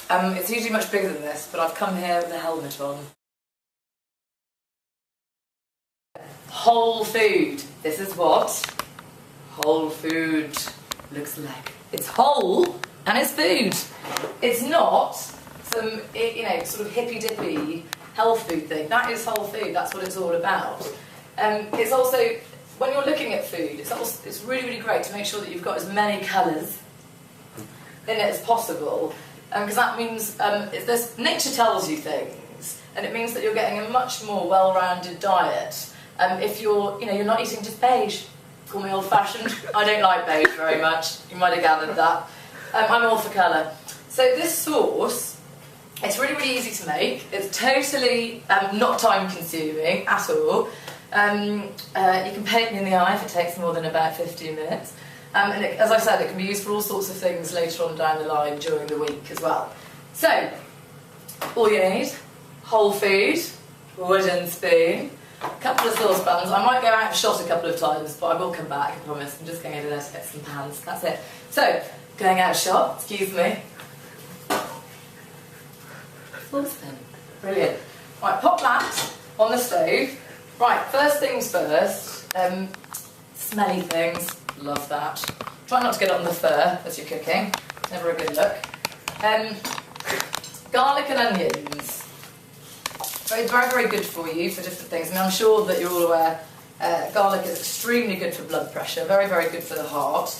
It's usually much bigger than this, but I've come here with a helmet on. Whole food. This is what whole food looks like. It's whole and it's food. It's not some, you know, sort of hippy-dippy health food thing. That is whole food. That's what it's all about. It's also, when you're looking at food, it's really, really great to make sure that you've got as many colours in it as possible, because that means nature tells you things, and it means that you're getting a much more well-rounded diet. If you're not eating just beige. Call me old-fashioned. I don't like beige very much. You might have gathered that. I'm all for colour. So this sauce, it's really, really easy to make. It's totally not time-consuming at all. You can paint me in the eye if it takes more than about 15 minutes. And as I said, it can be used for all sorts of things later on down the line during the week as well. So, all you need, whole food, wooden spoon, a couple of saucepans. I might go out of shot a couple of times, but I will come back, I promise. I'm just going over there to get some pans. That's it. So, going out of shot, excuse me. Saucepan. Brilliant. Right, pop that on the stove. Right, first things first. Smelly things. Love that. Try not to get it on the fur as you're cooking. Never a good look. Garlic and onions. Very, very, very good for you for different things. I mean, I'm sure that you're all aware garlic is extremely good for blood pressure. Very, very good for the heart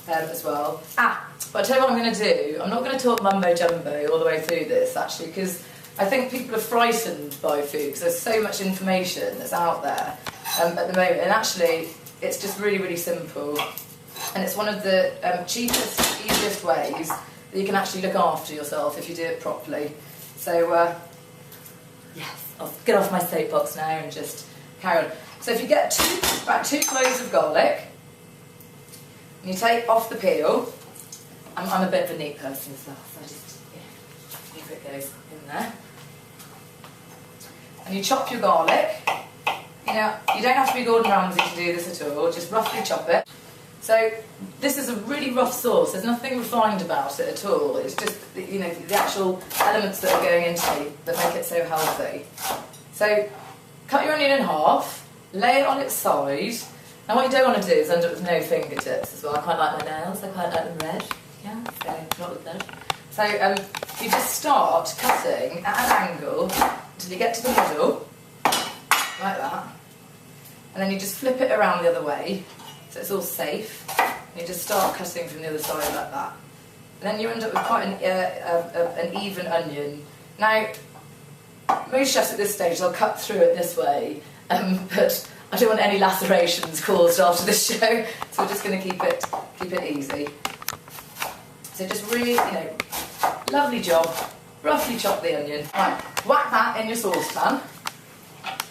as well. But I'll tell you what I'm going to do. I'm not going to talk mumbo-jumbo all the way through this, actually, because I think people are frightened by food because there's so much information that's out there at the moment. And actually, it's just really, really simple. And it's one of the cheapest, easiest ways that you can actually look after yourself if you do it properly. So, yes, I'll get off my soapbox now and just carry on. So if you get about 2 cloves of garlic, and you take off the peel, I'm a bit of a neat person as well, so I just leave it goes in there. And you chop your garlic. You know, you don't have to be Gordon Ramsay to do this at all, just roughly chop it. So this is a really rough sauce, there's nothing refined about it at all, it's just, you know, the actual elements that are going into it that make it so healthy. So cut your onion in half, lay it on its side. Now what you don't want to do is end up with no fingertips as well. I quite like my nails, I quite like them red, yeah, so not with blood. So you just start cutting at an angle until you get to the middle, like that. And then you just flip it around the other way, so it's all safe. And you just start cutting from the other side like that. And then you end up with quite an even onion. Now, most chefs at this stage, they'll cut through it this way, but I don't want any lacerations caused after this show, so we're just going to keep it easy. So just really, you know, lovely job. Roughly chop the onion. Right, whack that in your saucepan.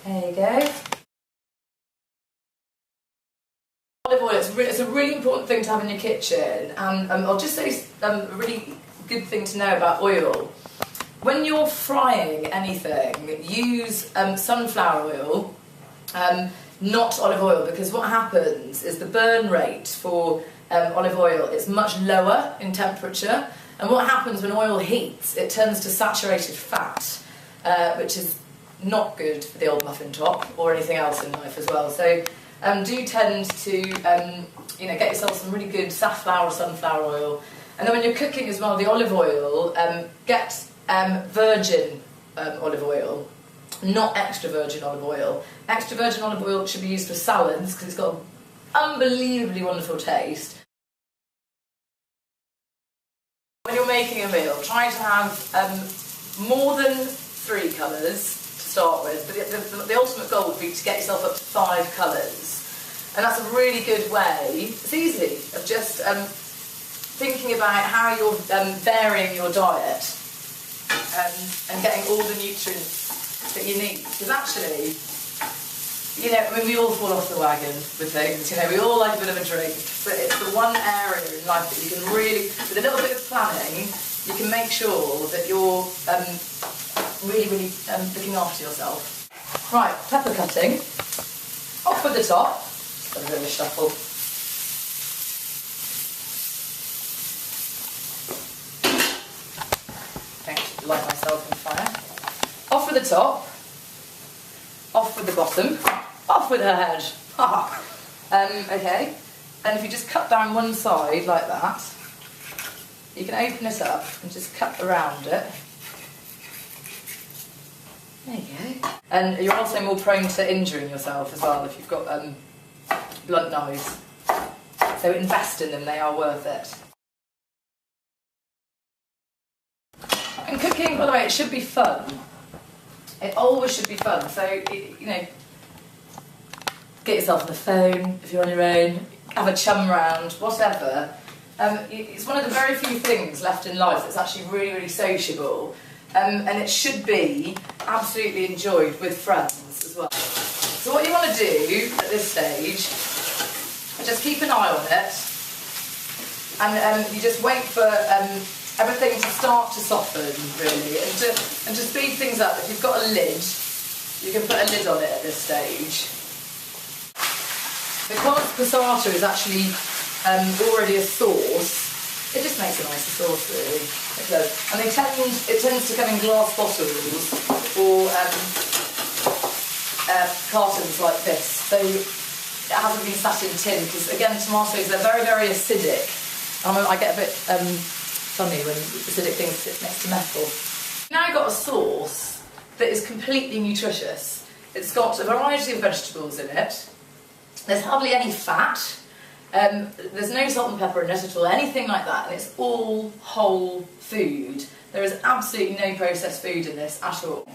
There you go. Olive oil, it's a really important thing to have in your kitchen, and I'll just say a really good thing to know about oil. When you're frying anything, use sunflower oil, not olive oil, because what happens is the burn rate for olive oil is much lower in temperature, and what happens when oil heats, it turns to saturated fat, which is not good for the old muffin top or anything else in life as well. So do tend to you know, get yourself some really good safflower or sunflower oil, and then when you're cooking as well, the olive oil, get virgin olive oil, not extra virgin olive oil. Extra virgin olive oil should be used for salads because it's got an unbelievably wonderful taste. When you're making a meal, try to have more than 3 colours to start with, but the ultimate goal would be to get yourself up to 5 colours. And that's a really good way, it's easy, of just thinking about how you're varying your diet and getting all the nutrients that you need. Because actually, you know, I mean, we all fall off the wagon with things, you know, we all like a bit of a drink, but it's the one area in life that you can really, with a little bit of planning, you can make sure that you're really, really looking after yourself. Right, pepper cutting. Off with the top. Just a bit of a shuffle. light myself on fire. Off with the top, off with the bottom, off with her head. Okay, and if you just cut down one side like that, you can open it up and just cut around it. There you go. And you're also more prone to injuring yourself as well if you've got blunt knives. So invest in them, they are worth it. And cooking, by the way, it should be fun. It always should be fun. So, you know, get yourself on the phone if you're on your own, have a chum round, whatever. It's one of the very few things left in life that's actually really, really sociable. And it should be absolutely enjoyed with friends as well. So what you want to do at this stage, just keep an eye on it, and you just wait for everything to start to soften, really, and to speed things up. If you've got a lid, you can put a lid on it at this stage. Because passata is actually already a sauce, it just makes a nicer sauce, really. It does. And it tends to come in glass bottles or cartons like this. So it hasn't been sat in tin, because again, tomatoes, they're very, very acidic. I get a bit funny when acidic things sit next to metal. Now I've got a sauce that is completely nutritious. It's got a variety of vegetables in it. There's hardly any fat. There's no salt and pepper in it at all, anything like that, and it's all whole food. There is absolutely no processed food in this at all.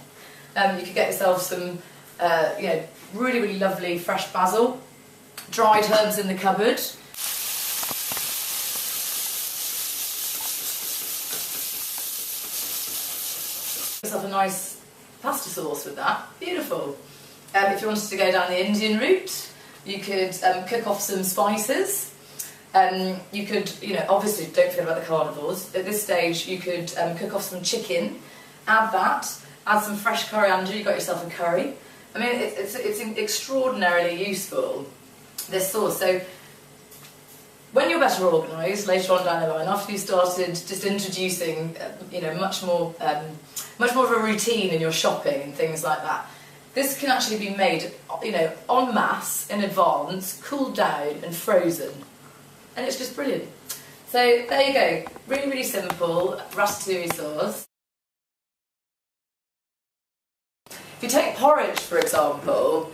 You could get yourself some really, really lovely fresh basil, dried herbs in the cupboard. Yourself a nice pasta sauce with that, beautiful. If you wanted to go down the Indian route, you could cook off some spices. You could, obviously don't forget about the carnivores. At this stage, you could cook off some chicken, add that, add some fresh coriander, you got yourself a curry. I mean, it's extraordinarily useful, this sauce. So when you're better organised later on down the line, after you started just introducing, much more of a routine in your shopping and things like that, this can actually be made, en masse, in advance, cooled down and frozen. And it's just brilliant. So there you go, really, really simple ratatouille sauce. If you take porridge, for example,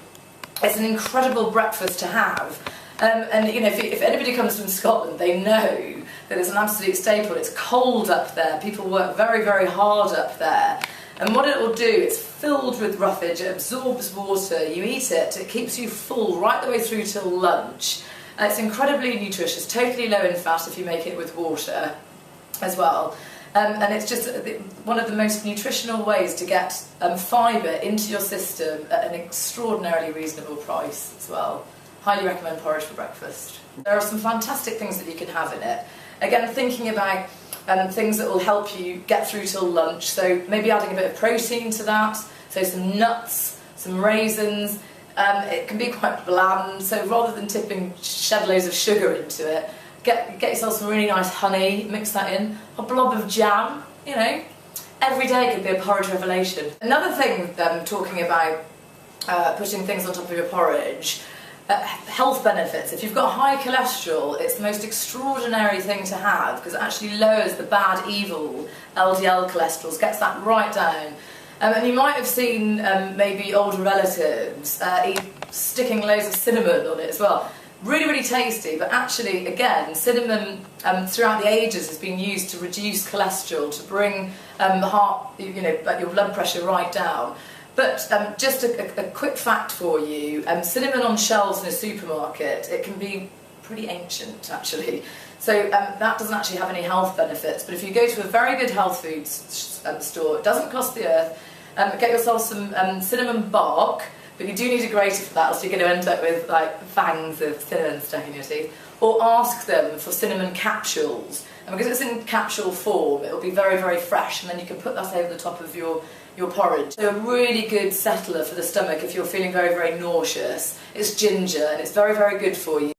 it's an incredible breakfast to have. If anybody comes from Scotland, they know that it's an absolute staple. It's cold up there, people work very, very hard up there. And what it will do, it's filled with roughage, it absorbs water, you eat it, it keeps you full right the way through till lunch. It's incredibly nutritious, totally low in fat if you make it with water as well. And it's just one of the most nutritional ways to get fibre into your system at an extraordinarily reasonable price as well. Highly recommend porridge for breakfast. There are some fantastic things that you can have in it. Again, thinking about things that will help you get through till lunch, so maybe adding a bit of protein to that, so some nuts, some raisins. It can be quite bland, so rather than shed loads of sugar into it, get yourself some really nice honey, mix that in, a blob of jam, every day can be a porridge revelation. Another thing, talking about putting things on top of your porridge, health benefits. If you've got high cholesterol, it's the most extraordinary thing to have, because it actually lowers the bad, evil LDL cholesterol, gets that right down. And you might have seen maybe older relatives sticking loads of cinnamon on it as well. Really, really tasty, but actually, again, cinnamon throughout the ages has been used to reduce cholesterol, to bring the heart, your blood pressure right down. But just a quick fact for you, cinnamon on shelves in a supermarket, it can be pretty ancient, actually. So that doesn't actually have any health benefits, but if you go to a very good health food store, it doesn't cost the earth, get yourself some cinnamon bark, but you do need a grater for that, else you're going to end up with fangs of cinnamon stuck in your teeth. Or ask them for cinnamon capsules, and because it's in capsule form, it will be very, very fresh, and then you can put that over the top of your porridge. So a really good settler for the stomach if you're feeling very, very nauseous. It's ginger, and it's very, very good for you.